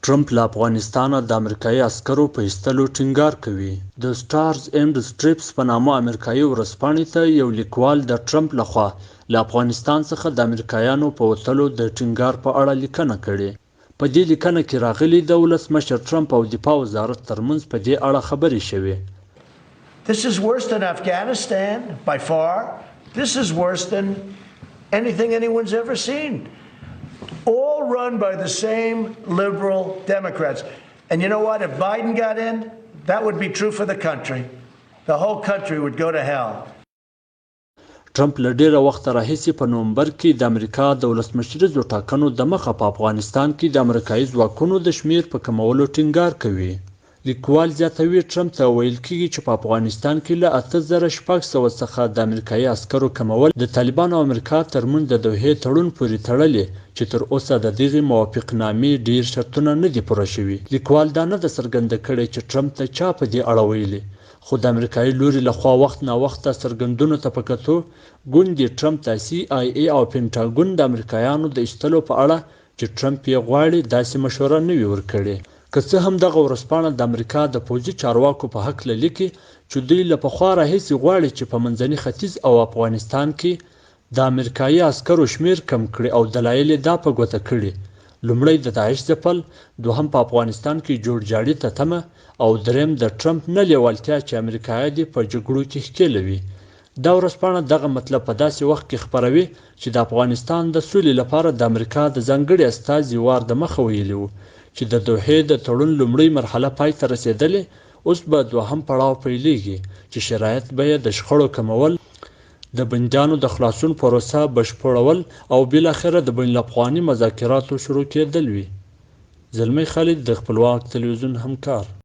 ټرمپ له افغانستانه د امریکایي عسکرو په ایستلو ټینګار کوي. د سټارز اینډ سټریپس په نامه امریکایي ورځپاڼې ته یو لیکوال د ټرمپ لخوا له افغانستان څخه د امریکایانو په وتلو د ټینګار په اړه لیکنه کړې. په دې لیکنه کې راغلي د ولسمشر ټرمپ او دفاع وزارت ترمنځ په دې اړه خبرې شوې. This is worse than Afghanistan by far. This is worse than anything anyone's ever seen. All run by the same liberal Democrats. And you know what? If Biden got in, that would be true for the country. The whole country would go to hell. ټرمپ له ډیره وخته راهیسې په نومبر کې د امریکا د ولسمشریزو ټاکنو د مخه په افغانستان کې د امریکایي ځواکونو د شمیر په کمولو ټینګار کوي. لیکوال زیاتوي ټرمپ ته ویل کېږي چې په افغانستان کې له 8600 څخه د امریکایي عسکرو کمول د طالبانو او امریکا ترمنځ د دوحې تړون پورې تړلي چې تر اوسه د دغې موافقتنامې ډیر شرطونه نه دي پوره شوي. لیکوال دا نه ده څرګنده کړې چې ټرمپ ته چا په دې اړه ویلي، خو د امریکایي لوري لخوا وخت ناوخته څرګندونو ته په کتو ګوندې ټرمپ ته CIA او پینټاګون د امریکایانو د ایستلو په اړه چې ټرمپ یې غواړي داسې مشوره نه وي ورکړې. که څه هم دغه ورځپاڼه د امریکا د پوځي چارواکو په هکله لیکي چې دوی له پخوا راهیسې غواړي چې په منځني ختیځ او افغانستان کې د امریکایي عسکرو شمیر کم کړي او دلایل یې دا په ګوته کړي. لومړی د داعش ځپل، دوهم په افغانستان کې جوړجاړي ته تمه او دریم د ټرمپ نه لیوالتیا چې امریکایان دې په جګړو کې ښکېلوي. دا ورځپاڼه دغه مطلب په داسې وخت کې خپروي چې د افغانستان د سولې لپاره د امریکا د ځانګړي استازي وار د مخه ویلي و چې د دوحې د تړون لومړۍ مرحله پای ته رسېدلې، اوس به دوهم پړاو پیلېږي چې شرایط به یې د شخړو کمول، د بندیانو د خلاصون پروسه بشپړول او بالاخره د بین الافغاني مذاکراتو شروع کېدل وي. زلمی خالد، د خپلواک تلویزیون همکار.